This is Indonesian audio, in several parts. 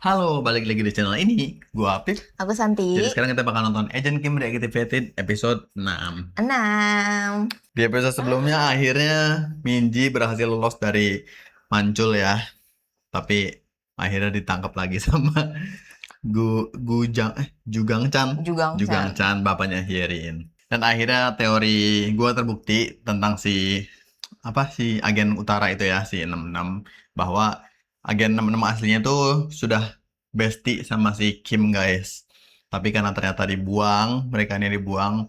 Halo, balik lagi di channel ini. Gua Apip. Aku Santi. Jadi sekarang kita bakal nonton Agent Kim Reactivated episode 6. 6. Di episode sebelumnya akhirnya Minji berhasil lolos dari Mancul ya. Tapi akhirnya ditangkap lagi sama Jugang Chan. Jugang Chan. Bapaknya Hyerin. Dan akhirnya teori gua terbukti tentang si agen utara itu ya, si 66, bahwa agen 66 aslinya tuh sudah bestie sama si Kim guys. Tapi karena ternyata mereka ini dibuang,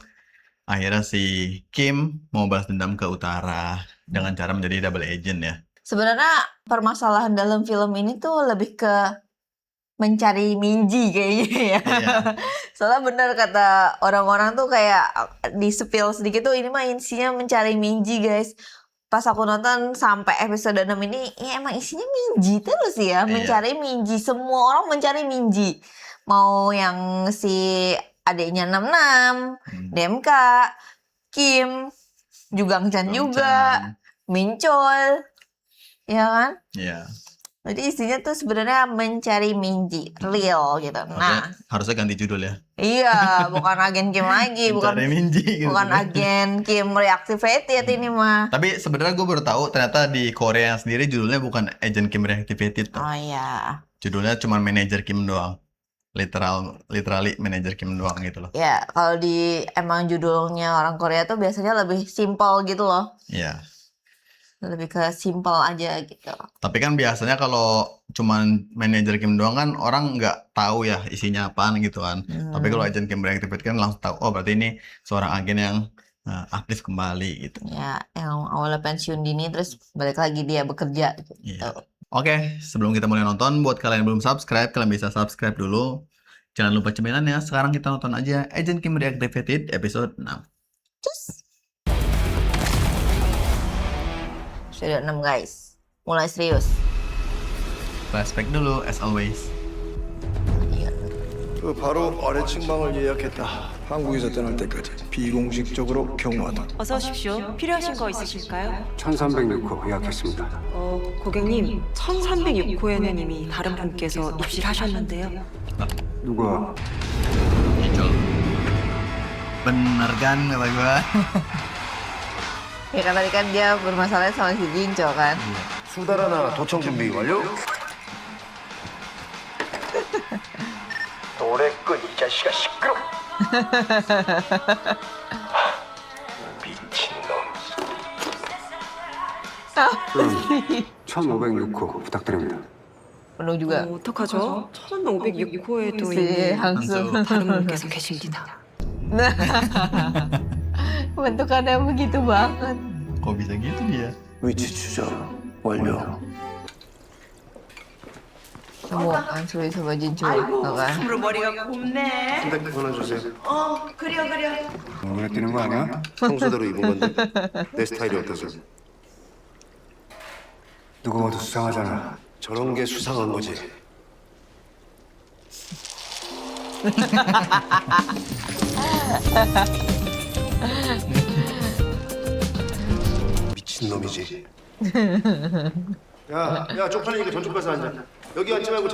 akhirnya si Kim mau balas dendam ke utara dengan cara menjadi double agent ya. Sebenarnya permasalahan dalam film ini tuh lebih ke mencari Minji kayaknya ya. Iya. Soalnya benar kata orang-orang tuh kayak di spill sedikit tuh ini mah isinya mencari Minji guys. Pas aku nonton sampai episode 6 ini, ya emang isinya Minji terus ya, mencari Minji. Semua orang mencari Minji. Mau yang si adiknya 66, DMK, Kim, Jugang Chan juga, Minchol, ya kan? Iya. Jadi isinya tuh sebenarnya mencari Minji, real gitu. Harusnya ganti judul ya. Iya, bukan agen Kim lagi, bukan Minji, gitu. Bukan agen Kim Reactivated ini mah. Tapi sebenarnya gue baru tahu ternyata di Korea sendiri judulnya bukan Agent Kim Reactivated. Oh iya. Judulnya cuma Manager Kim doang. Literally Manager Kim doang gitu loh. Ya, kalau emang judulnya orang Korea tuh biasanya lebih simple gitu loh. Iya. Lebih ke simple aja gitu. Tapi kan biasanya kalau cuman Manager Kim doang kan orang nggak tahu ya isinya apaan gitu kan. Tapi kalau Agent Kim Reactivated kan langsung tahu, oh berarti ini seorang agen yang aktif kembali gitu. Ya, yang awalnya pensiun dini terus balik lagi dia bekerja gitu. Iya. Oke, sebelum kita mulai nonton, buat kalian yang belum subscribe, kalian bisa subscribe dulu. Jangan lupa cemilannya. Sekarang kita nonton aja Agent Kim Reactivated episode 6. Cus. Sudah 6 guys. Mulai serius. Flashback dulu as always. 바로 아래층 방을 예약했다. 한국에서 떠날 때까지 비공식적으로 경호하다. 어서 오십시오. 필요하신 거 있으실까요? 1306호 예약했습니다. 고객님, 1306호에는 이미 다른 분께서 입실 하셨는데요. 누가? Muncul. Bener kan kata gua? Ya kan tadi kan dia bermasalah sama si Jincho kan. 수달 하나 도청 준비 완료. 노래꾼 이 자식아 시끄러. 미친놈. 그럼 1506호 부탁드립니다. Penuh juga. 어떡하죠? 1506호에도 Si 이미 Hangsu. 다른 분께서 계십니다. Nah, bentukannya begitu banget. Kok bisa gitu dia? 위치 추적 완료. Semua kan sulit sama Jincho, tau kan? 머리가 곱네. 핸드폰 하나 주세요. 그려. 눈에 띄는 거 아니야? 평소대로 입은 건데 내 스타일이 어떠세요? 누가 봐도 수상하잖아. 저런 게 수상한 거지. 미친놈이지. 야, 쪽팔리니까 저쪽 가서 앉아. 여기 앉지 말고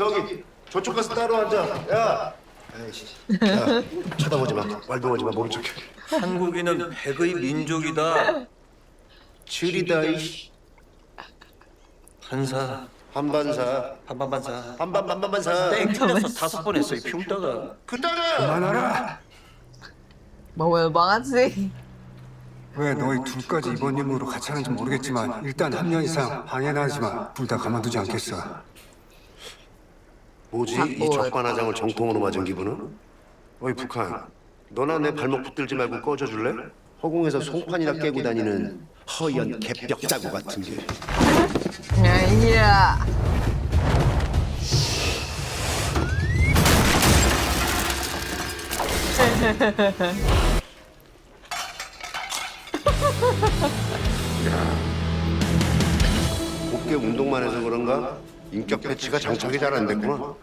저쪽 가서 따로 앉아. 야, 아이씨. 야, 쳐다보지 마. 말동하지 마. 모른 척해. 한국인은 백의 민족이다. 지리다 이씨. 한사, 한반사. 한반반사. 한반반반반사. 땡 틀려서 5번 했어요. 피우다가. 그따라. 그만하라! Bawel banget sih. 왜 너희 둘까지 이번 임무로 같이 하는지 모르겠지만 일단 한 년 이상 방해는 하지만 둘 다 가만두지 않겠어. 뭐지? 이 적반하장을 정통으로 맞은 기분은? 어이 북한, 너나 내 발목 붙들지 말고 꺼져줄래? 허공에서 송판이나 깨고 다니는 허연 개벽자구 같은 게. Ya iya. 어깨 운동만 해서 그런가? 인격 배치가 장착이 잘 안 됐구나.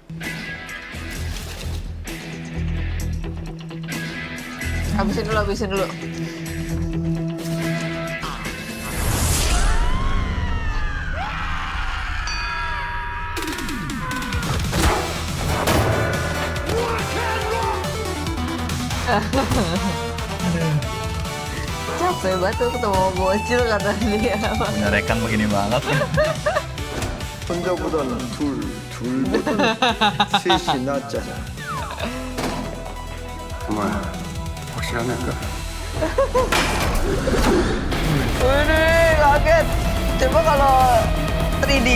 Habisin dulu. Capek banget tuh ketemu bocil kata dia. Punya rekan begini banget. 혼자보다는 둘보다는 셋이 낫잖아. 정말 확실합니까? Waduh, kaget. Coba kalau 3D.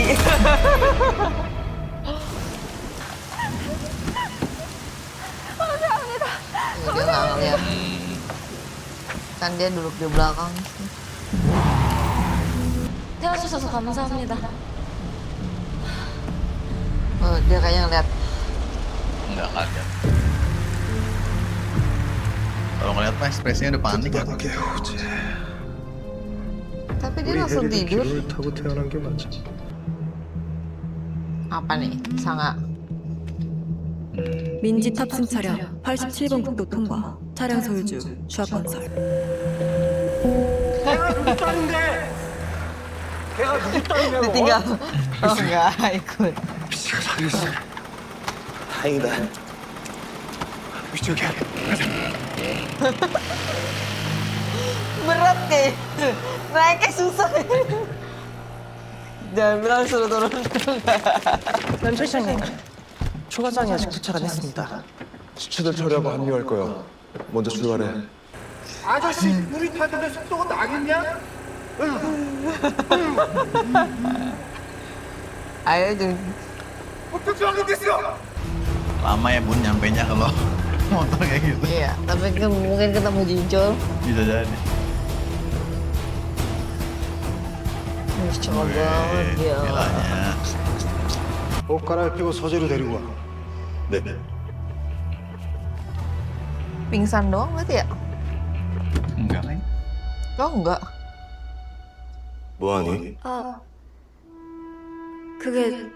Dia nggak ngeliat. Kan dia duduk di belakang. 태워주셔서 감사합니다. Oh, dia kayaknya ngeliat. Enggak ada. Kalau ngeliat mah ekspresinya udah panik ya. 밖에 오지. Tapi dia 우리 langsung 해리는 tidur. 기로를 타고 태어난 게 맞아. Apa nih? Sangat. 민지 탑승 차량 87번 국도 통과. 차량 소유주 주합건설. Ditinggal. Oh enggak ikut. 미치가 살렸어. 다행이다. 위쪽이야. Berat kayak. Naiknya susah. Jangan bilang suruh turun. 남철장님, 초과장이 아직 도착 안 했습니다. 시체들 처리하고 합류할 거야. 먼저 출발해. 아저씨 우리 타는데 속도가 나겠냐? Ayo Jun. 어떻게 하게 됐어? Lama ya bun nyampenya kalau motor kayak gitu. Iya, tapi kan mungkin ketemu Jincul. Bisa jadi. Coba banget ya. Gilanya. 옷 갈아입히고 서재로 데리고 와. 네. Pingsan doang berarti ya? Enggak kan? Oh enggak. 뭐하니? 아, 그게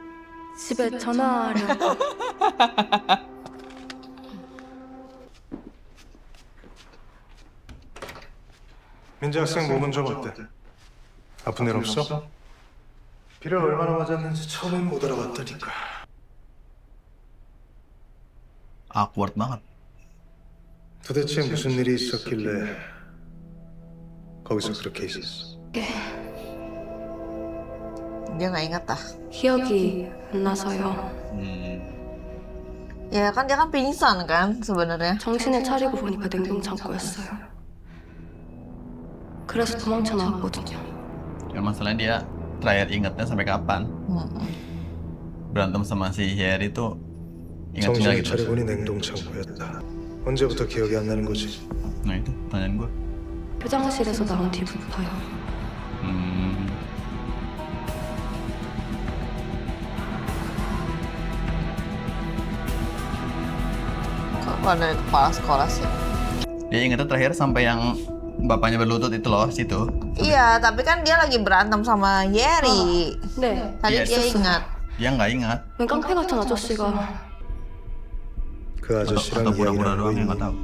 집에 전화하려고. 민지 학생 몸은 좀 어때? 아픈 일 없어? 비를 얼마나 맞았는지 처음엔 못 알아봤다니까. Awkward banget. 도대체 무슨 일이 있었길래 거기서 그렇게 있었어? Dia nggak ingat dah. 기억이 안 나서요. Ya kan dia kan pingsan kan sebenarnya. 정신을 차리고 보니까 냉동창고였어요. 그래서 도망쳐 나왔거든요. Ya masalahnya dia terakhir ingatnya sampai kapan? Berantem sama si Harry tuh ingat-ingat 정신을 gitu. 차려보니 냉동창고였다. 언제부터 기억이 안 나는 거지? Nah itu pertanyaan gue. 교장실에서 나온 뒤부터요. Kok pada kepala sekolah sih? Dia ingatnya terakhir sampai yang bapaknya berlutut itu loh situ. Iya, tapi kan dia lagi berantem sama Yeri. 네. Tadi Iya, dia ingat. Dia nggak ingat. 웬 깡패 같은 아저씨가 그 Atau 아저씨랑 pura-pura 이야기를 하고 doang yang 있니? nggak tahu.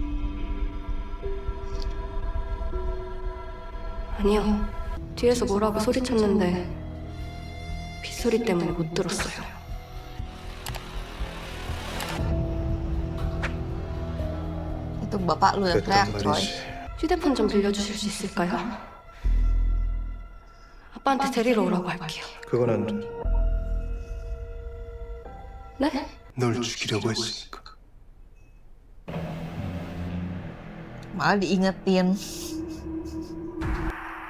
아니요. 뒤에서 뭐라고 소리쳤는데 빗소리 때문에 못 들었어요. Itu bapak lu yang teriak, 그랬단 Troy. 말이지. 휴대폰 좀 빌려주실 수 있을까요? 아빠한테 데리러 오라고 할게요. 그건 안 돼. 네? 널 죽이려고 했으니까. Malah diingetin.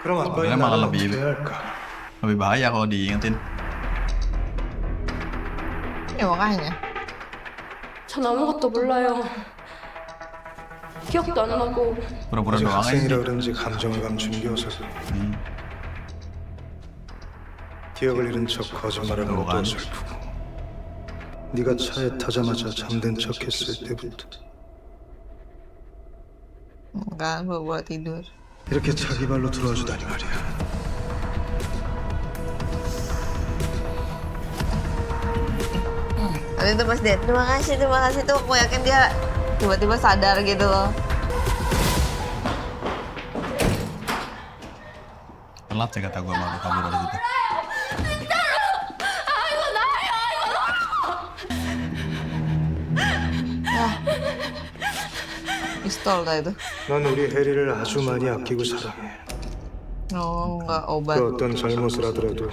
그럼 아빠의 그래, 나를 말하려고 어떻게 비비. 해야 할까? Lebih bahaya kalau diingetin. Ya makanya. 전 아무것도 몰라요. 기억도 안 나고 Pura-pura 아직 doang aja. 학생이라 그런지 감정을 감춘겨서 기억을 잃은 척 거짓말하는 것도 뭐가? 어설프고 네가 차에 타자마자 잠든 척했을 때부터 Kan bawa tidur. 이렇게 자기 발로 들어와주다니 말이야. Tadi itu pas dia, terima kasih tuh. Aku yakin dia tiba-tiba sadar gitu loh. Telat sih kata gue mau kabur dari situ. Pistol dah itu. 난 우리 해리를 아주 많이 아끼고 사랑해. Oh, enggak obat. 그 어떤 잘못을 하더라도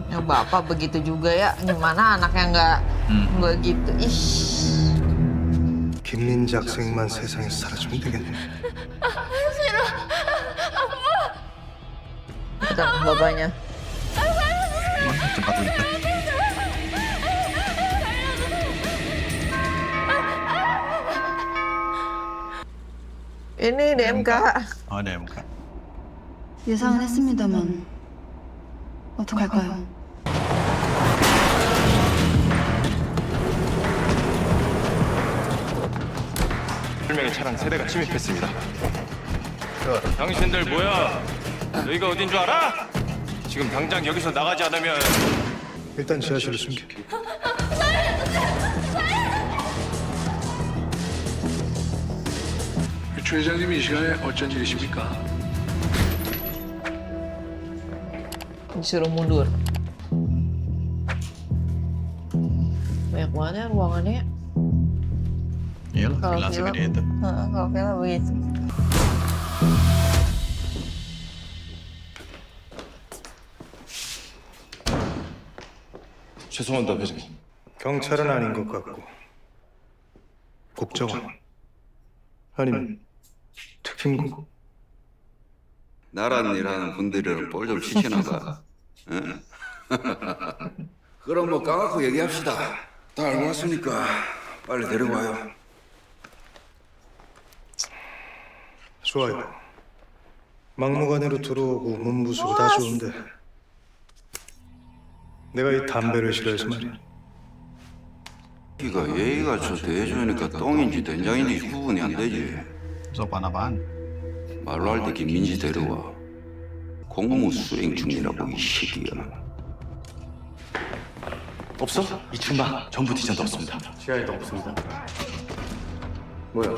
Yang bapak begitu juga ya. Gimana anaknya nggak begitu? Ih. 김민지 학생만 세상에서 사라지면 되겠네. Bukan bapaknya. Wah, cepat lupa. Ini DMK. Oh, DMK. 예상은 했습니다만 어떡할까요? 명의 차량 세대가 침입했습니다. 당신들 뭐야? 여기가 어딘 줄 알아? 지금 당장 여기서 나가지 않으면 일단 지하실로 숨겨. 주 회장님 이 시간에 어쩐 일이십니까? Disuruh mundur. Banyak banget ya ruangannya. Iyalah, Kalau villa film, segede itu. Kalau film begitu. 죄송합니다, 회장님. 경찰은 아닌 것 같고 국정원 아니면 특임국. 나란 일하는 분들이랑 볼 좀 치시나 봐. 응? 그럼 뭐 까놓고 얘기합시다. 다 알고 왔으니까 빨리 데려와요. 좋아요. 막무가내로 들어오고 문부수고 다 좋은데 내가 이 담배를 싫어해서 말이야. 기가 예의가 저 대해주니까 똥인지 된장인지 구분이 안 되지. Sopan apaan? 말로 할 때 김민지 데려와. 공무 수행 중이라고 이 시기야. 없어? 2층 방 전부 뒤져도 없습니다. 지하에도 없습니다. 뭐야?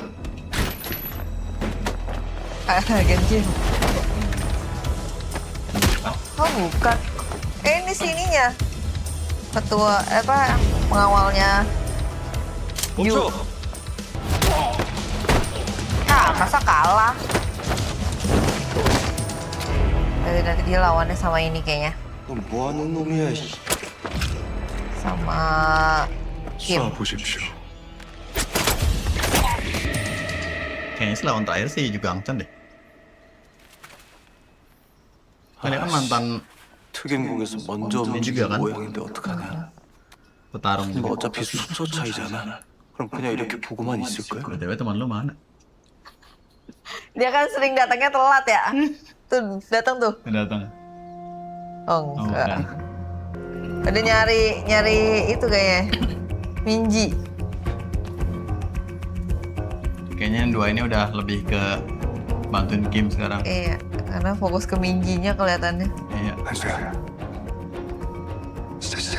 Genjin. Oh bukan. Ini sininya. Ketua apa pengawalnya. 멈춰! Ah, masa kalah? Nanti dia lawannya sama ini kayaknya. 넌 뭐하는 놈이야? Sama Kim. 쏴보십시오. Kayaknya sih lawan terakhir sih juga Angchan deh. Kan dia kan mantan 특임국에서 먼저 juga 움직인 kan? 모양인데 어떡하냐? petarung 뭐 juga. 어차피 순서 차이잖아. 그럼 그냥 이렇게 보고만 있을 거야? BTW teman lu mana? Dia kan sering datangnya telat ya. Tuh, datang tuh. Datang. Oh, Oh, enggak. bukan. Ada nyari itu kayaknya. Minji. Kayaknya yang dua ini udah lebih ke bantuin Kim sekarang. Iya, karena fokus ke Minjinya kelihatannya. Iya. 한수야. 진짜.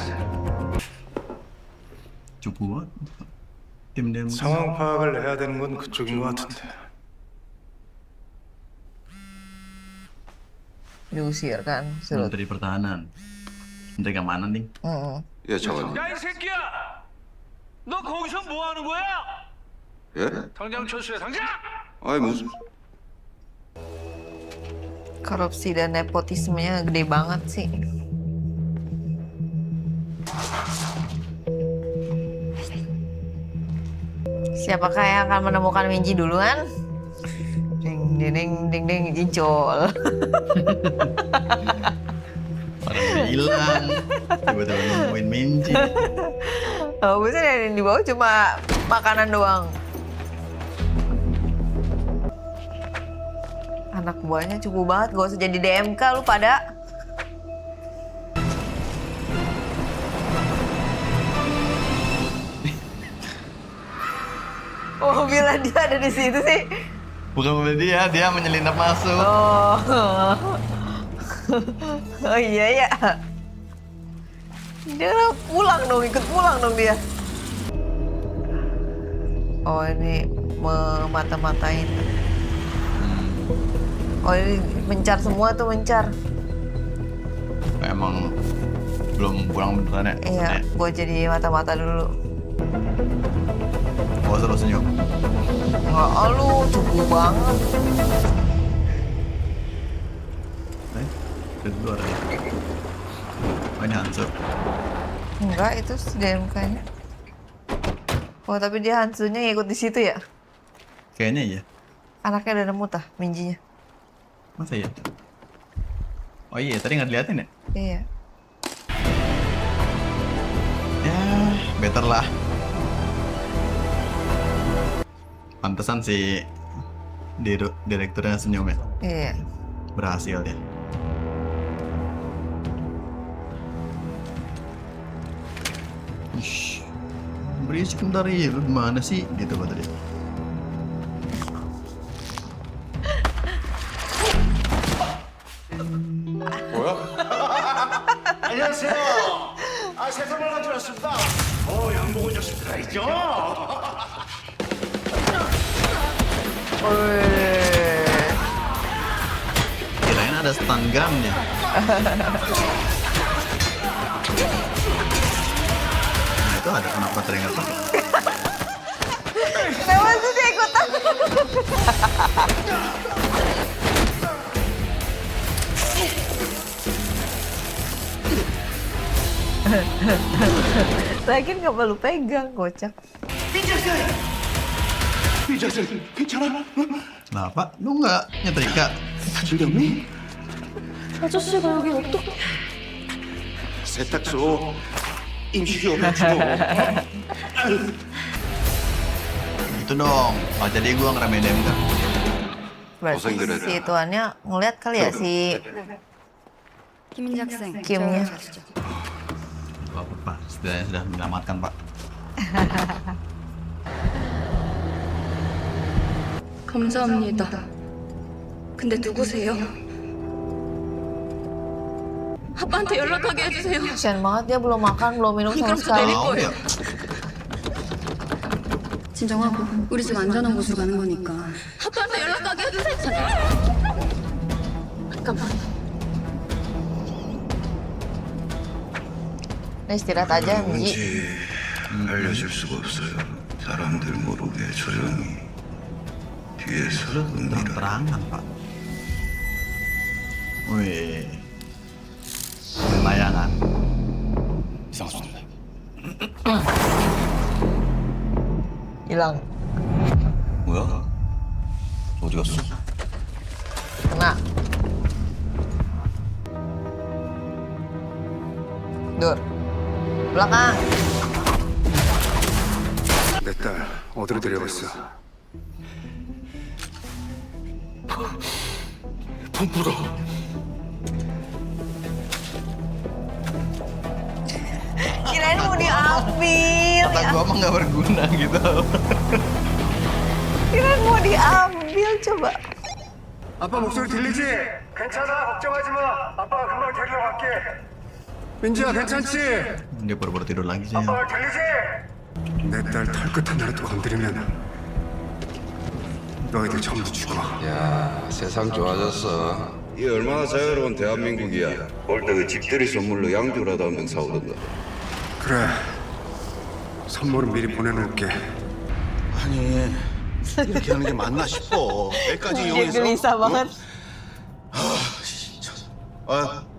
Cupu banget. Tim dia 상황 파악을 해야 되는 건 그쪽인 것 같은데. Diusir kan, suruh. Menteri Pertahanan. Menteri Keamanan nih. 예, 잠깐. 야, 이 새끼야! 너 거기서 뭐 하는 거야? 예? 당장 철수해, 당장! 아이 무슨? Korupsi dan nepotismenya gede banget sih. Siapakah yang akan menemukan Minji duluan? Ding ding ding ding ding Incol. Orang udah hilang. Tiba-tiba nemuin Minji. Oh, biasanya yang dibawa cuma makanan doang. Anak buahnya cukup banget, gak usah jadi DMK lu pada. Oh, bila dia ada di situ sih. Bukan mobil dia menyelinap masuk. Oh, oh iya ya. Dia pulang dong, ikut pulang dong dia. Oh ini memata-matain. Oh ini mencar semua tuh mencar. Emang belum pulang beneran ya? Iya, gue jadi mata-mata dulu. Oh, selalu senyum. Nggak, lu cukup banget. Itu luar ya. Oh, ini Hanzo. Enggak, itu si DMK-nya. Oh, tapi dia Hansunya ngikut di situ ya? Kayaknya iya. Anaknya udah nemu tah, Minjinya. Masa ya? Oh iya, tadi nggak diliatin ya? Iya. Ya, better lah. Pantesan si direkturnya senyum ya. Iya. Berhasil ya. Ish, berisik bentar ya, lu gimana sih? Gitu kata dia. 뭐야? 안녕하세요. 세상을 가져왔습니다. 양복은 좀 들어 있죠? Kirain ada stun gun-nya. Nah, itu ada kenapa teringat tuh? Kenapa sih dia ikutan? Lagian nggak perlu pegang, kocak. 삐졌어. 괜찮아? Nah, Pak, lu nggak nyetrika? 다칠렸니? 아저씨가 여기 어떻게? 세탁소 임시기 오면 죽어. Gitu dong, nggak jadi gua ngeremehin DMK. Berarti si tuannya ngeliat kali ya si 김민지 학생, Kimnya. Gak apa-apa, setidaknya sudah menyelamatkan, Pak. 감사합니다. 근데 누구세요? 아빠한테 연락하게 해주세요. Kasian banget dia belum makan, belum minum sama sekali. Mau ya? 진정하고 우리 집 안전한 곳으로 가는 거니까. 아빠한테 연락하게 해주세요. 잠깐만. Nah, istirahat aja, Minji. 알려줄 수가 없어요. 사람들 모르게 조용히 뒤에서 Terang-terangan, Pak. Wih. Layangan. 이상수입니다. Hilang. 뭐야? 어디 갔어? Kena. Dur. Belakang. 내 딸 어디로 데려갔어? 부부로. Kirain mau diambil. Kata gua mah nggak berguna gitu. Kirain mau diambil, coba. 아빠 목소리 들리지? 괜찮아, 걱정하지 마. 아빠가 금방 데리러 갈게. 민지야, 괜찮지? Dia baru tidur lagi sih. 아빠 들리지? 내 딸 털끝 하나라도 건드리면 너희들 전부 죽어. 야, 세상 좋아졌어. 이게 얼마나 자유로운 대한민국이야. 올 때 그 집들이 선물로 양주라도 한 병 사오던가. 그래. 선물은 미리 보내놓을게. 아니 이렇게 하는 게 맞나 싶어. 애까지 Dia 이용해서. gelisah banget. 진짜.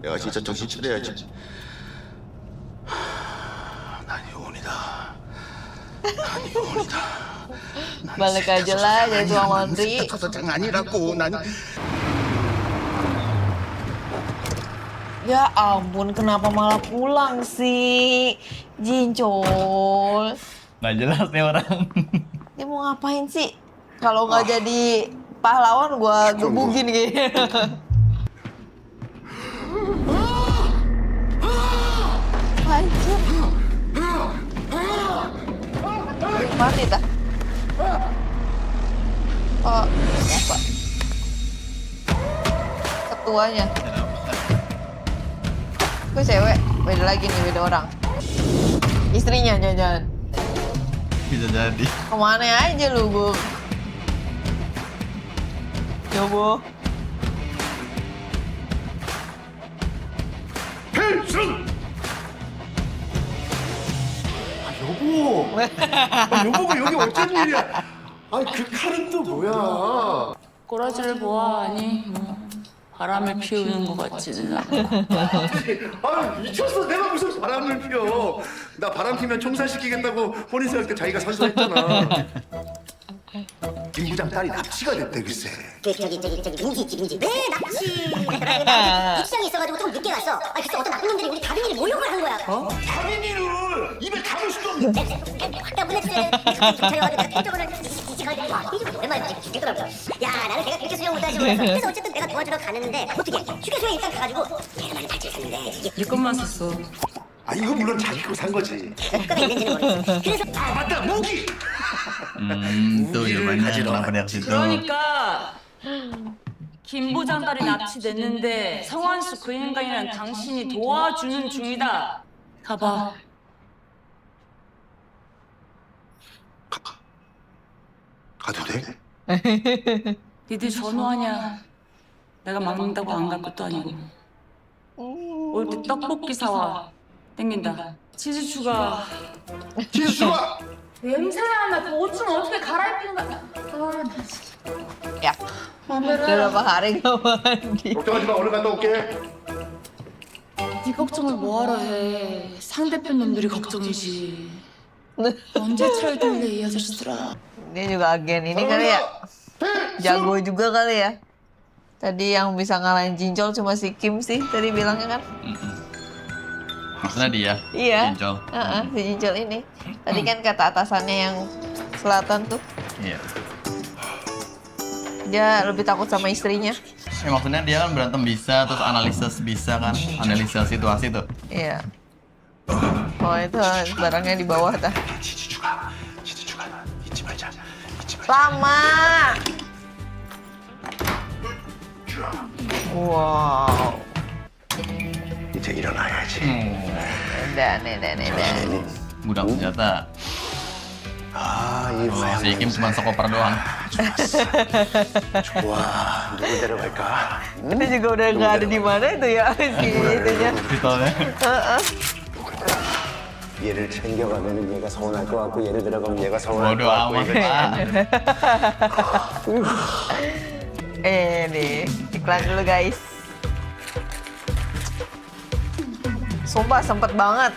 내가 진짜 정신 차려야지. 난 이혼이다. 난 이혼이다. Balik aja lah jadi tuang laundry. 사장 아니라고 난. Ya ampun, kenapa malah pulang sih? Jincol. Nggak jelas nih orang. Dia mau ngapain sih? Kalau nggak jadi pahlawan, gua gebugin kayaknya. Hancur. Mati tak? Oh, apa? Ketuanya. Gue cewek, beda lagi nih, beda orang. Istrinya jangan-jangan. Bisa jadi. Kemana aja lu, Bu? Yo, Bu. 필승! 오! 여보가 여기 어쩐 일이야? 아니 그 칼은 또 뭐야? 꼬라지를 보아하니 바람을 피우는 것 같지는 않고. 아유 미쳤어. 내가 무슨 바람을 피워. 나 바람 피면 총살시키겠다고 혼인서할 때 자기가 선서했잖아. 김 부장 딸이 납치가 됐대 글쎄. 저기 민지 있지 민지. 왜 납치? 입장이 있어가지고 좀 늦게 갔어. 아 글쎄 어떤 나쁜 놈들이 우리 다빈이를 모욕을 한 거야. 어? 다빈이를 입에 담을 수도 없는. 확 보냈어요. 경찰이와가지고 내가 결정을 와 이거 오랜만에 죽겠더라고요. 야 나는 걔가 그렇게 수영 못하지 몰라서. 그래서 어쨌든 내가 도와주러 가는데 어떻게 휴게소에 일단 가가지고 걔는 많이 발질 샀는데 네 것만 샀어. 아 이거 물론 자기 거 산 거지. 효과가 있는지는 모르겠어. 그래서 아 맞다 무기. Tuh jawabannya kenapa dari situ. 그러니까 김 부장 딸이 납치됐는데 성환수 그 인간이랑 당신이 도와주는 중이다. 가봐. 가도 돼? 니들 전화하냐? 내가 막는다고 안 갈 것도 아니고. 올 때 떡볶이 사와. 땡긴다. 치즈 추가. 치즈 추가. 냄새나. 나 그 옷 좀 어떻게 갈아입히는 거야? Ya, berapa hari gak mandi? 걱정하지 마. 얼른 갔다 올게. 네 걱정을 뭐하러 해. 상대편 놈들이 걱정이지. 언제 철들래 이 아저씨들아. Dia juga agen ini kali ya. Jago juga kali ya. Tadi yang bisa ngalahin Jinjol cuma si Kim sih tadi bilangnya kan. Maksudnya dia? Iya. Jinjol. Si Jinjol ini. Tadi kan kata atasannya yang selatan tuh. Iya. Dia lebih takut sama istrinya. Ya maksudnya dia kan berantem bisa, terus analisis bisa kan, analisa situasi tuh. Iya. Oh itu barangnya di bawah dah. Lama. Wow. 이제 일어나야지. 네. Gudang senjata. 아, 이 Si Kim cuma sekoper doang. 좋아. 누구 데려갈까? Itu juga udah nggak ada di mana itu ya si itunya. Pistolnya. 얘를 챙겨가면 얘가 서운할 것 같고 얘를 데려가면 얘가 서운할 것 Bodoh 같고. amat, Pak. Nih, iklan dulu guys. Sumpah sempet banget.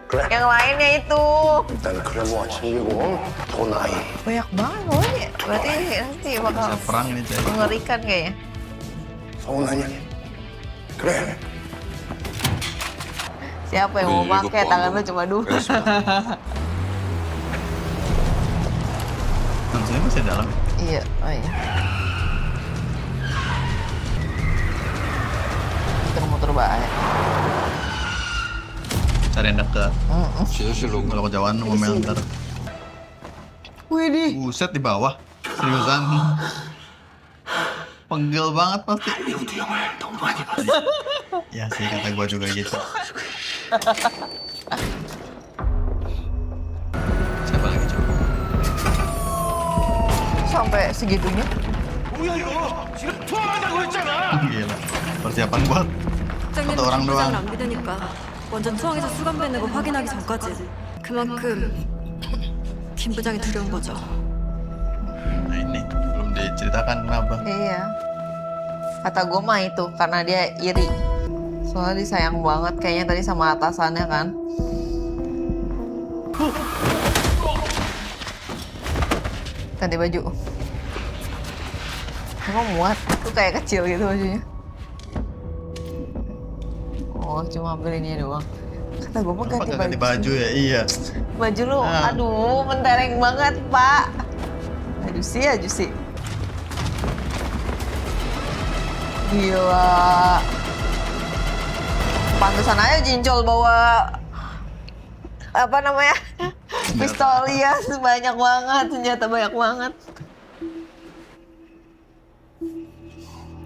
그래. Yang lainnya itu 일단 크레모아 챙기고 더 나이. banyak banget pokoknya. Berarti nanti bakal Bisa perang ini coy. mengerikan kayaknya. 서운하냐? 그래. Siapa yang mau pakai tangan lu cuma dua. Maksudnya masih dalam. Iya, oh iya. Muter-muter banget. Cari yang deket. Kalau kejauhan ngomel ntar. Widih. Buset di bawah. Seriusan. Pegel banget pasti. Ya sih kata gua juga gitu. Siapa lagi coba? Sampai segitunya. 뭐야 이거? 지금 투하한다고 했잖아. Gila. Persiapan buat satu orang doang. 안 믿으니까 먼저 투항에서 수감되는 거 확인하기 전까지 그만큼 김 부장이 두려운 거죠. Nah ini belum diceritakan kenapa. Iya. Kata gue mah itu karena dia iri. Soalnya disayang banget kayaknya tadi sama atasannya kan. Ganti baju. Emang muat? Tuh kayak kecil gitu bajunya. Oh cuma ambil ini doang. Kata gue mah Ganti baju ya, iya. Baju lu, aduh mentereng banget pak. Aduh sih. Gila. Pantesan aja Jinjol bawa apa namanya pistol ya banyak banget, senjata banyak banget.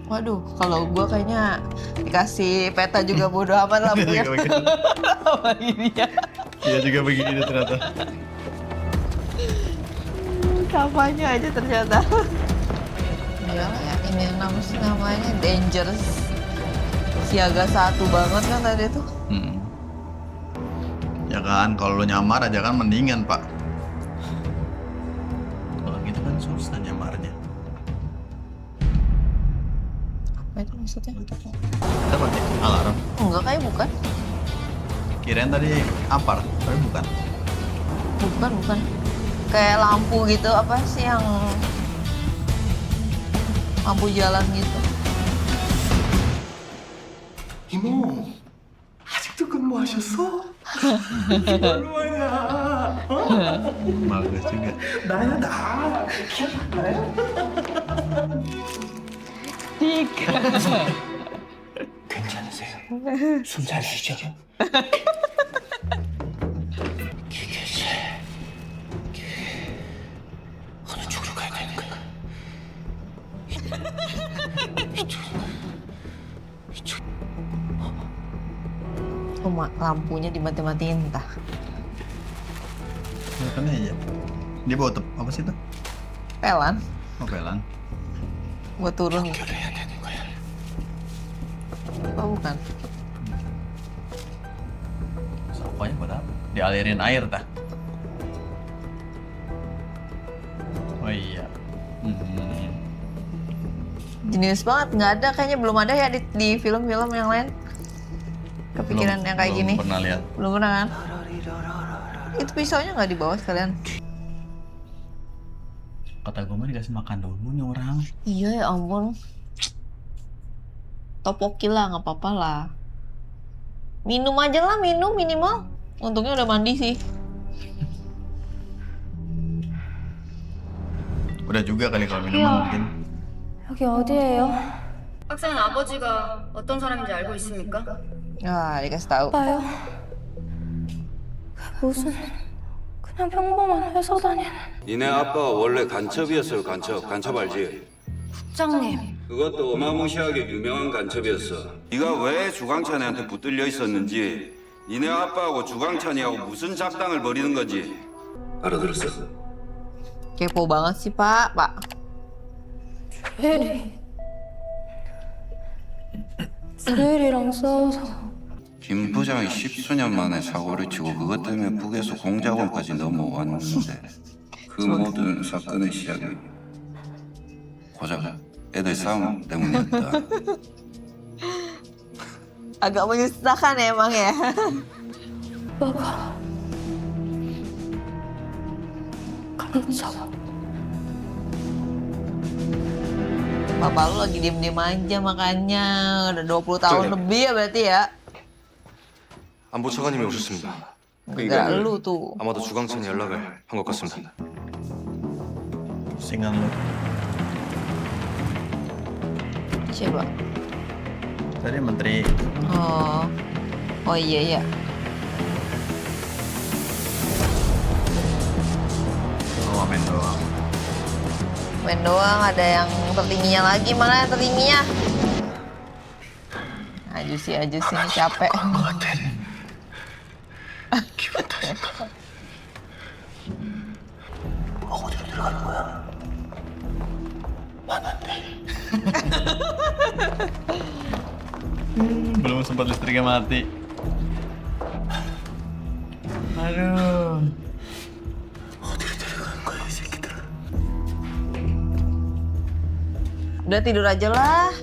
Waduh, kalau gua kayaknya dikasih peta juga bodo amat lah punya. Sama ini ya. Dia juga begini ternyata. Kapanya aja ternyata. Ya, ini namanya Dangerous. Siaga 1 banget kan tadi tuh. Ya kan, kalau lu nyamar aja kan mendingan, Pak. Kalau gitu kan susah nyamarnya. Apa itu maksudnya? Kita pakai alarm. Enggak, kayak bukan. Kirain tadi ampar, tapi bukan. Bukan. Kayak lampu gitu, apa sih yang lampu jalan gitu. 이모, 아직도 근무하셨어? 얼마냐? Bagus juga. 나야 나. 기억나요? 괜찮으세요? 숨 잘 쉬죠? 기계실. 어느 쪽으로 가야 되는 거야? Lampunya dimati-matiin entah. Kelihatannya iya. Dia bawa apa sih itu? Pelan. Oh, pelan. Buat turun. 연결해야 되는 거야. Oh, bukan. Pokoknya buat apa? Dialirin air tah. Oh iya. Jenius banget, nggak ada kayaknya, belum ada ya di film-film yang lain. Kepikiran yang kayak gini. Belum pernah lihat. Belum pernah kan? Itu pisaunya nggak dibawa sekalian? Kata gue mah dikasih makan dulu nih orang. Iya ya ampun. Topoki lah, nggak apa-apa lah. Minum aja lah, minum minimal. Untungnya udah mandi sih. Udah juga kali kalau minuman mungkin. 여기 어디예요? 학생은 아버지가 어떤 사람인지 알고 있습니까? Ah, dikasih tahu. 봐요. 무슨 그냥 평범한 회사 다니는. 니네 아빠가 원래 간첩이었어요. 간첩 알지? 국장님. 그것도 어마무시하게 유명한 간첩이었어. 네가 왜 주광찬이한테 붙들려 있었는지, 니네 아빠하고 주광찬이하고 무슨 작당을 벌이는 건지 알아들었어? Kepo banget sih, Pak. 주엘이랑 싸워서. 김 부장이 10수년 만에 사고를 치고 그것 때문에 북에서 공작원까지 넘어왔는데 그 모든 사건의 시작이 고작 애들 싸움 때문이었다. Agak menyusahkan ya emang ya. 오빠가 간첩. Bapak lu lagi diem-diem aja makanya. Udah 20 tahun lebih ya berarti ya. 안보 차관님이 오셨습니다. Enggak lu tuh. 아마도 주광찬이 연락을 한 것 같습니다. Pusingan lu. Siapa? Tadi menteri. Oh iya. Oh, main doang. Main doang, ada yang tertingginya lagi. Mana yang tertingginya? Aju sih ini capek. 기분 탓인가? 어디로 들어가는 거야? 만난대. Belum sempat listriknya mati. Aduh. 어디로 데려가는 거야 이 새끼들아? Udah tidur aja lah.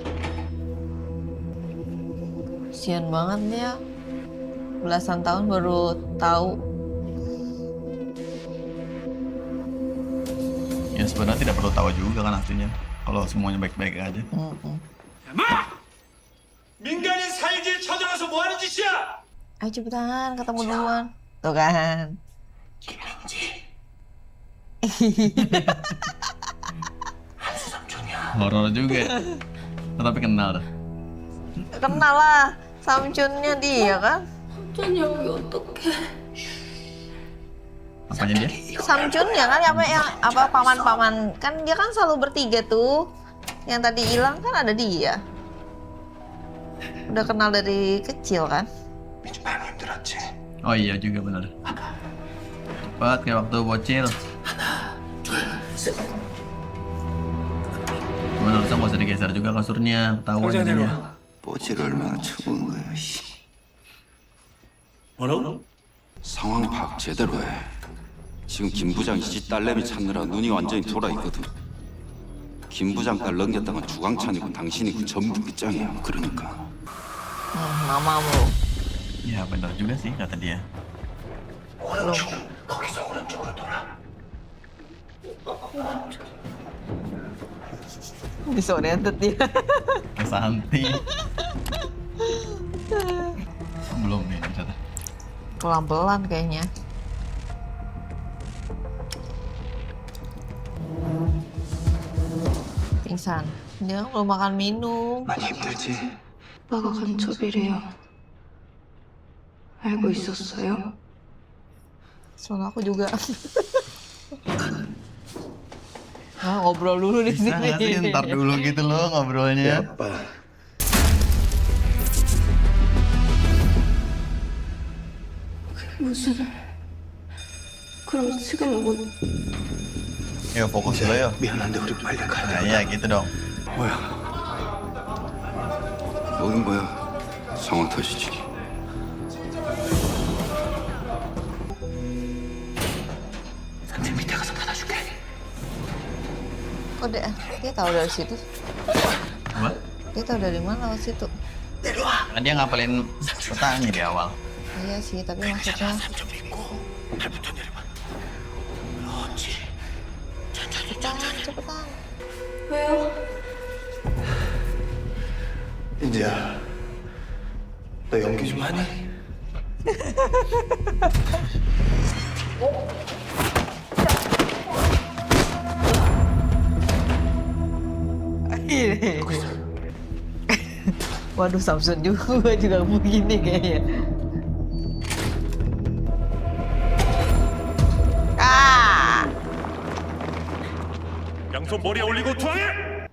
Kasian banget dia. Belasan tahun baru tahu. Ya sebenarnya tidak perlu tahu juga kan aslinya. Kalau semuanya baik-baik aja. 마! 민간인 살길 쳐들어서 뭐 하는 짓이야? Ayo cepetan ketemu duluan. Tuh kan. 김현지. 한수 삼촌이야. Horor juga. Tapi kenal dah. Kenal lah. Samcunnya dia kan. 삼촌이 여기 어떡해. Apanya dia? Samcunnya kan apa paman-paman. Kan dia kan selalu bertiga tuh. Yang tadi hilang kan ada dia. Udah kenal dari kecil kan. Oh iya juga benar. Cepat kayak waktu bocil. Cuman harusnya nggak usah digeser juga kasurnya, ketahuan jadinya. 뽀지를 얼마나 쳐본 거야. 뭐라고? 상황 파악 제대로 해. 지금 김 부장 이 딸내미 찾느라 눈이 완전히 돌아 있거든. 김 부장 딸 넘겼던 건 주광찬이고 당신이고 전부 끝장이야. 그러니까. Mamamu. Ya benar juga sih kata dia. 거기서 오른쪽으로 돌아. Disoriented dia. Santi. Belum nih ternyata. Pelan-pelan kayaknya. Pingsan. Dia belum makan minum. 많이 힘들지? 아빠가 간첩이래요. 알고 있었어요? Soalnya aku juga. Ngobrol dulu di Bisa sini. nggak sih ntar dulu gitu loh ngobrolnya. 무슨... 그럼 지금은 뭐... Yuk fokus dulu yuk. 미안한데 우리 빨리 가야 돼. Nah iya gitu dong. 뭐야? 여긴 뭐야? 상황 터지지. 산책 밑에 가서 받아줄게. Oh, dia tahu dari situ. Apa? Dia tahu dari mana lewat situ. Karena dia ngapalin petanya di awal. Iya sih, tapi maksudnya cepetan. 왜요? 민지야, 너 연기 좀 하니? Waduh, Samsung juga begini kayaknya. 양손 머리에 올리고 투항해!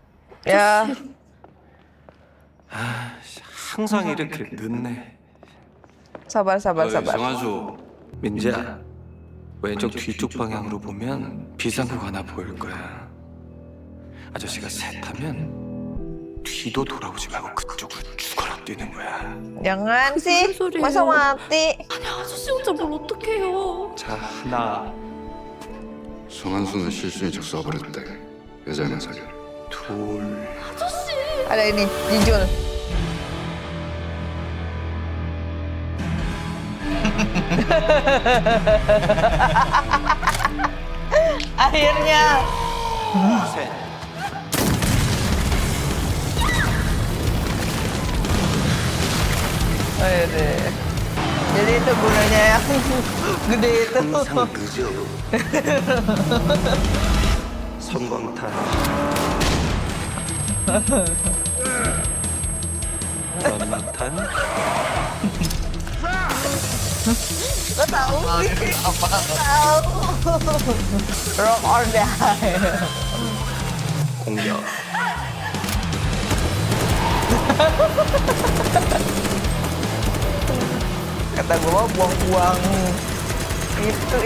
Ya, 항상 이렇게 늦네. sabar. 정한수, 민지야, 왼쪽 뒤쪽 방향으로 보면 비상구가 하나 보일 거야. 아저씨가 셋하면 뒤도 돌아오지 말고 그쪽으로 죽어라 뛰는 거야. jangan sih. Masa mati? 아니 아저씨 혼자 뭘 어떡해요. 자, 하나, 정한수는 실수에 적서버렸대. 여자는 사겨. 둘, 아저씨. Ada ini, Jijul. Akhirnya. 셋. Jadi itu gunanya yang gede itu. 항상 늦어. 선광탄. 연막탄. Lo tahu sih? Apa? Tahu. Rock or die. 공격. Kata gue buang-buang itu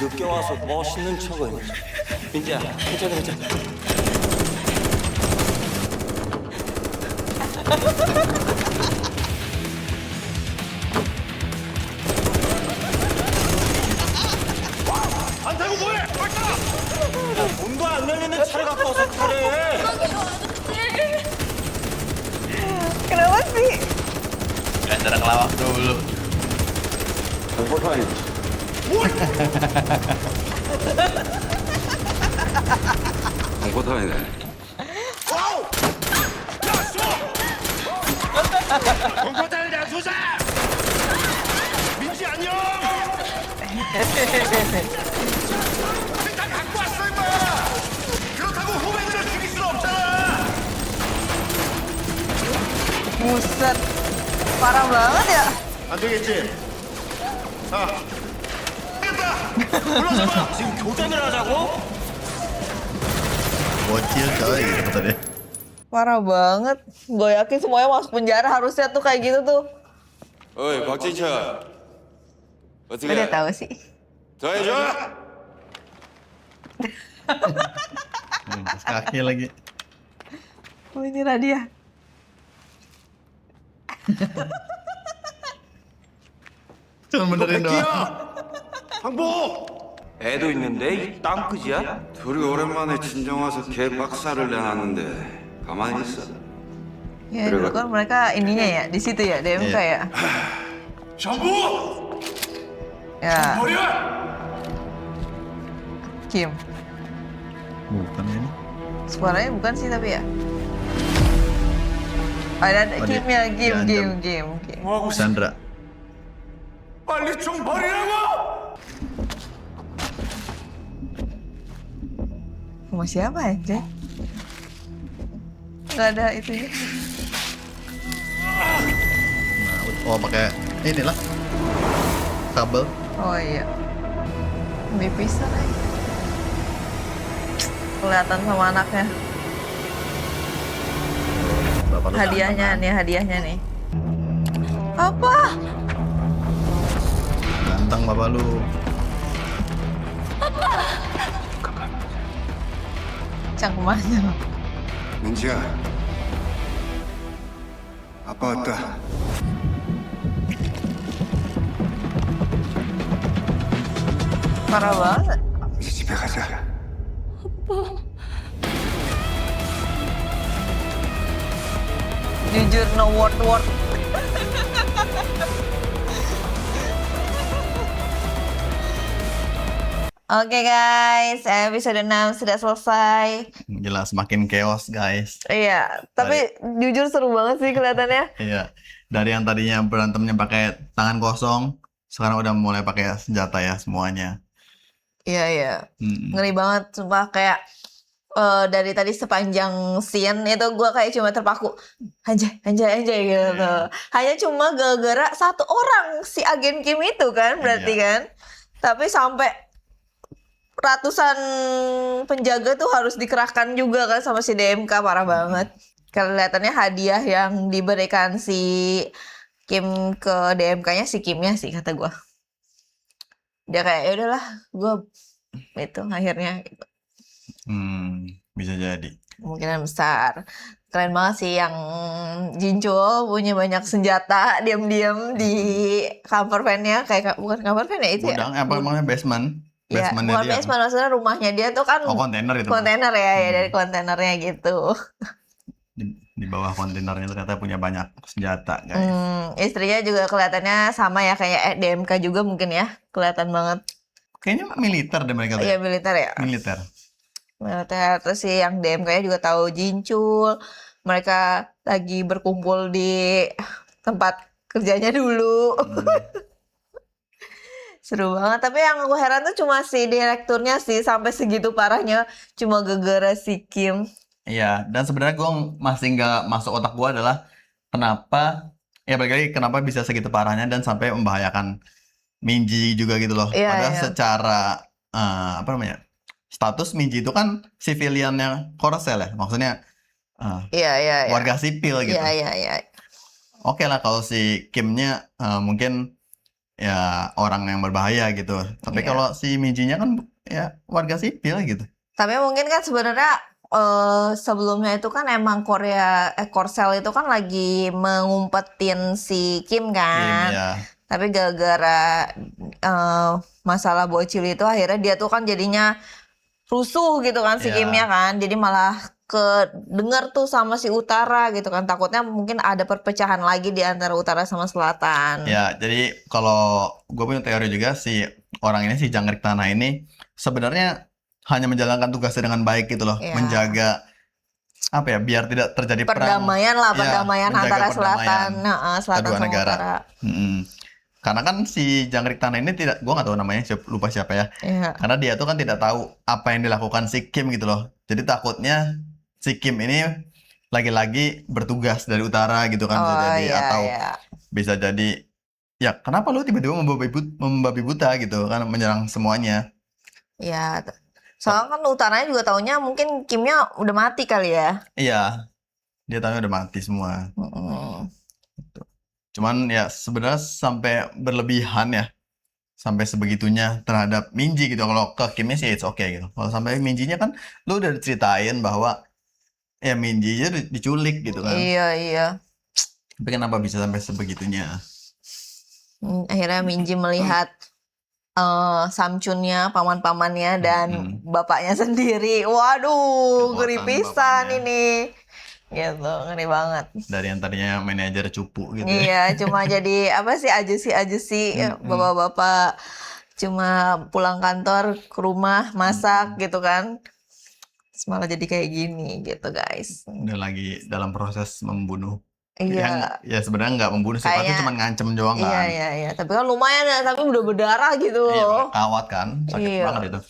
늦게 와서 멋있는 척은. 민지야, 괜찮아. 안 타고 뭐해? 문도 안 열리는 차를 갖고 와서 그래. Kenapa sih? Gak cara ngelawak dulu. 공포탄이네. 공포탄을 내 쏘자! 민지 안녕! 다 갖고 왔어 임마! 그렇다고 후배들을 죽일 수는 없잖아! Buset. Parah banget ya. 안 되겠지? 자, 되겠다! 불러줘봐! 지금 교전을 하자고? Bocil coy gitu kata dia. Parah banget. Gue yakin semuanya masuk penjara harusnya tuh kayak gitu tuh. 어이 박진철. 어떻게? Udah tahu sih. 더 해줘. Terus kaki lagi. Oh, ini Radia. Cuma benerin doang. 항복! 애도 있는데 이 땅끝이야? 둘이 오랜만에 친정 와서 개 박살을 내놨는데 가만히 있어. Ya dulu kan mereka ininya ya di situ ya DMK ya. 전부 Ya 버려! Kim. Bukan ini. Suaranya bukan sih tapi ya. Ada Oh, Kim dia- ya Kim. 뭐하고 있어? Sandra. 빨리 총 버리라고! Rumah siapa aja? Gak ada itunya. Oh pakai inilah kabel. Oh iya. Dipisah lagi. Kelihatan sama anaknya. Bapak lu Hadiahnya nih. Apa? ganteng bapak lu. Cangkemanya. 민지야. 아빠 왔다. Parah banget. 이제 집에 가자. Jujur no word. Oke guys, episode 6 sudah selesai. Gila semakin chaos guys. Iya, tapi jujur seru banget sih kelihatannya. Iya. Dari yang tadinya berantemnya pakai tangan kosong, sekarang udah mulai pakai senjata ya semuanya. Iya. Mm-mm. Ngeri banget, sumpah kayak dari tadi sepanjang scene itu gue kayak cuma terpaku anjay gitu. Hanya cuma gara-gara satu orang si agen Kim itu kan berarti kan. Tapi sampai ratusan penjaga tuh harus dikerahkan juga kan sama si DMK, parah banget. Kelihatannya hadiah yang diberikan si Kim ke DMK-nya si Kimnya sih kata gue. Dia kayak ya udahlah gue itu akhirnya gitu. Bisa jadi. Kemungkinan besar. Keren banget sih yang Jinchul punya banyak senjata diam-diam di camper van-nya, kayak bukan camper van ya itu Gudang, ya. apa namanya basement? Ya, Basementnya bukan dia. basement, maksudnya rumahnya dia tuh kan Oh kontainer itu. kontainer ya, dari kontainernya gitu. Di bawah kontainernya ternyata punya banyak senjata guys. Istrinya juga kelihatannya sama ya kayak DMK juga mungkin ya, kelihatan banget. Kayaknya militer deh mereka tuh. Iya militer ya. Militer. Militer, terus sih yang DMK-nya juga tahu Jinchul. Mereka lagi berkumpul di tempat kerjanya dulu. Seru banget. Tapi yang aku heran tuh cuma si direkturnya sih sampai segitu parahnya cuma gara-gara si Kim. Iya, dan sebenarnya gue masih nggak masuk otak gue adalah kenapa ya balik lagi kenapa bisa segitu parahnya dan sampai membahayakan Minji juga gitu loh. Iya, Padahal iya. secara apa namanya status Minji itu kan civiliannya Korsel ya, maksudnya Iya. warga sipil gitu. Iya. Oke lah kalau si Kimnya mungkin ya orang yang berbahaya gitu. Tapi Iya. kalau si Minjinya kan ya warga sipil gitu. Tapi mungkin kan sebenarnya sebelumnya itu kan emang Korsel itu kan lagi mengumpetin si Kim kan. Kim, ya. Tapi gara-gara masalah bocil itu akhirnya dia tuh kan jadinya rusuh gitu kan si Iya. Kimnya kan. Jadi malah kedenger tuh sama si Utara gitu kan. Takutnya mungkin ada perpecahan lagi di antara Utara sama Selatan. Ya, jadi kalau gue punya teori juga si orang ini si Jangkrik Tanah ini sebenarnya hanya menjalankan tugasnya dengan baik gitu loh, Iya. menjaga apa ya biar tidak terjadi Perdamaian lah, Iya, perdamaian menjaga antara perdamaian Selatan kedua sama negara. Utara. Karena kan si Jangkrik Tanah ini tidak, gue nggak tahu namanya, lupa siapa ya. Iya. Karena dia tuh kan tidak tahu apa yang dilakukan si Kim gitu loh. Jadi takutnya si Kim ini lagi-lagi bertugas dari utara gitu kan bisa jadi iya, atau iya. bisa jadi ya kenapa lu tiba-tiba membabi buta gitu kan menyerang semuanya. Iya. Soalnya kan Utaranya juga taunya mungkin Kimnya udah mati kali ya. Iya. Dia tahu udah mati semua. Gitu. Cuman ya sebenarnya sampai berlebihan ya. Sampai sebegitunya terhadap Minji gitu. Kalau ke Kimnya sih it's okay gitu. Kalau sampai Minjinya kan lu udah diceritain bahwa ya Minji aja diculik gitu kan. Iya. Tapi kenapa bisa sampai sebegitunya? Akhirnya Minji melihat Samchunnya, paman-pamannya dan bapaknya sendiri. Waduh, ngeri pisan ini. Gitu, ngeri banget. Dari yang tadinya manajer cupu gitu. Iya, cuma jadi apa sih ajusi bapak-bapak cuma pulang kantor ke rumah masak gitu kan. Terus malah jadi kayak gini gitu guys. Udah lagi dalam proses membunuh. Iya. Ya sebenarnya nggak membunuh sih, pasti cuma ngancem doang kan. Iya. Tapi kan lumayan ya, tapi udah berdarah gitu. Iya, kawat kan, sakit banget itu.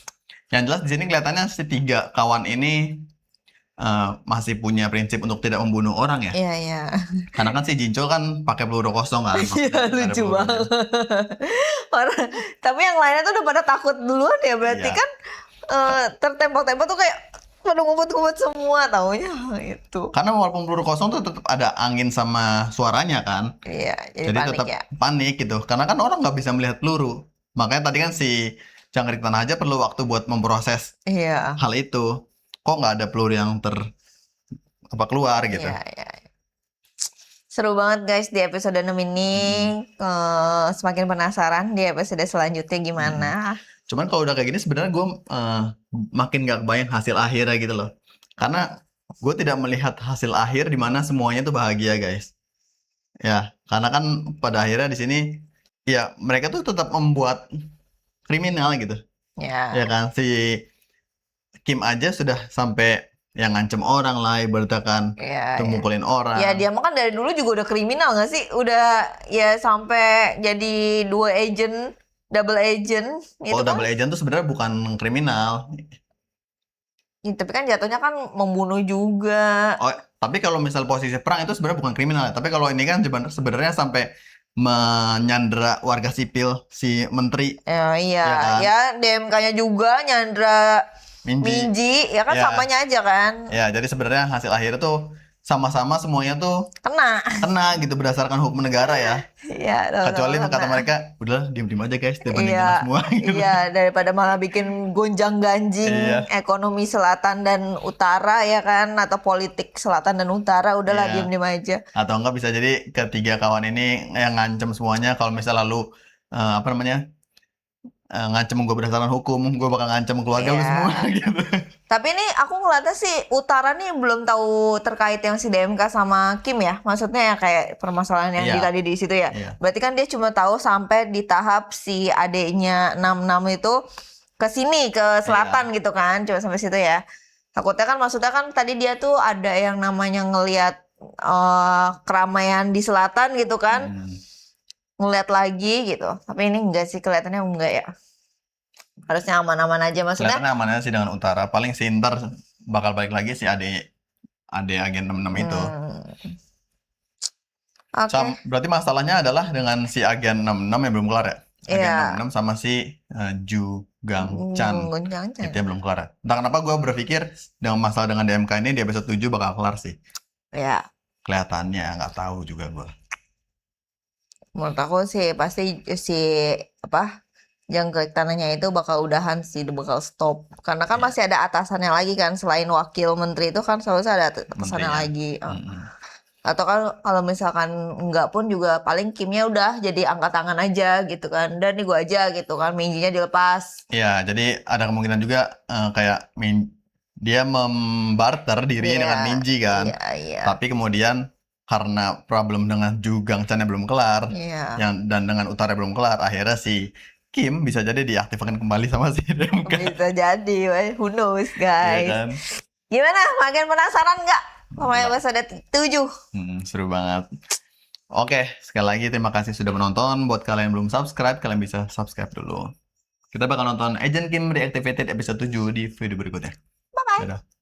Yang jelas di sini kelihatannya si 3 kawan ini masih punya prinsip untuk tidak membunuh orang ya. Iya. Karena kan si Jincho kan pakai peluru kosong kan. Iya, lucu banget. Tapi yang lainnya tuh udah pada takut duluan ya, berarti kan tertembak-tembak tuh kayak pada ngumpet-ngumpet semua taunya itu. Karena walaupun peluru kosong tuh tetap ada angin sama suaranya kan. Iya, jadi panik tetap ya. panik gitu. Karena kan orang nggak bisa melihat peluru. Makanya tadi kan si Jangkrik Tanah aja perlu waktu buat memproses hal itu. Kok nggak ada peluru yang keluar gitu. Iya. Seru banget guys di episode 6 ini. Semakin penasaran di episode selanjutnya gimana. Cuman kalau udah kayak gini sebenarnya gue makin gak kebayang hasil akhirnya gitu loh. Karena gue tidak melihat hasil akhir di mana semuanya tuh bahagia guys. Ya, karena kan pada akhirnya di sini ya mereka tuh tetap membuat kriminal gitu. Ya kan si Kim aja sudah sampai yang ngancem orang lah ibaratnya kan. Tuh mukulin orang. Ya dia mah kan dari dulu juga udah kriminal gak sih? Udah ya sampai jadi 2 agent. Double agent gitu kan? Double agent tuh sebenarnya bukan kriminal. Ya, tapi kan jatuhnya kan membunuh juga. Tapi kalau misal posisi perang itu sebenarnya bukan kriminal. Tapi kalau ini kan sebenarnya sampai menyandra warga sipil si menteri. Iya. Kan? Ya DMK-nya juga nyandra Minji. Ya kan samanya aja kan. Ya jadi sebenarnya hasil akhir tuh sama-sama semuanya tuh kena gitu berdasarkan hukum negara ya. Iya. Kecuali kata mereka, udah diem-diem aja guys, dibanding kena semua. Gitu. Iya, daripada malah bikin gonjang-ganjing ekonomi selatan dan utara ya kan, atau politik selatan dan utara, udahlah diem-diem aja. Atau enggak bisa jadi ketiga kawan ini yang ngancem semuanya, kalau misal lalu ngancem gue berdasarkan hukum, gue bakal ngancem keluarga lu semua gitu. Tapi ini aku ngeliatnya sih utara nih belum tahu terkait yang si DMK sama Kim ya. Maksudnya ya kayak permasalahan yang tadi di situ ya. Berarti kan dia cuma tahu sampai di tahap si adeknya 66 itu ke sini ke selatan gitu kan. Cuma sampai situ ya. Takutnya kan maksudnya kan tadi dia tuh ada yang namanya ngelihat keramaian di selatan gitu kan. Ngeliat lagi gitu. Tapi ini enggak sih, kelihatannya enggak ya. Harusnya aman-aman aja maksudnya. Kelihatannya aman aja sih dengan utara. Paling si ntar bakal balik lagi si ade agen 66 itu. Berarti masalahnya adalah dengan si agen 66 yang belum kelar ya? Agen 66 sama si Ju Gang Chan. Itu yang belum kelar ya? Entah kenapa gue berpikir dengan masalah dengan DMK ini di episode 7 bakal kelar sih. Iya. Kelihatannya, nggak tahu juga gue. Menurut aku sih pasti si Jangkrik Tanahnya itu bakal udahan sih, bakal stop. Karena kan masih ada atasannya lagi kan, selain wakil menteri itu kan seharusnya ada atasannya lagi. Atau kan kalau misalkan enggak pun juga paling Kimnya udah jadi angkat tangan aja gitu kan. Dan nih gue aja gitu kan, Minjinya dilepas. Iya, jadi ada kemungkinan juga kayak dia membarter dirinya dengan Minji kan. Tapi kemudian karena problem dengan Ju Gang Chan yang belum kelar, dan dengan utara belum kelar, akhirnya si Kim bisa jadi diaktifkan kembali sama si DMK. Bisa jadi, who knows guys. Kan? Gimana? Makin penasaran nggak? Sama episode 7. Seru banget. Oke, sekali lagi terima kasih sudah menonton. Buat kalian yang belum subscribe, kalian bisa subscribe dulu. Kita bakal nonton Agent Kim Reactivated episode 7 di video berikutnya. Bye-bye. Dadah.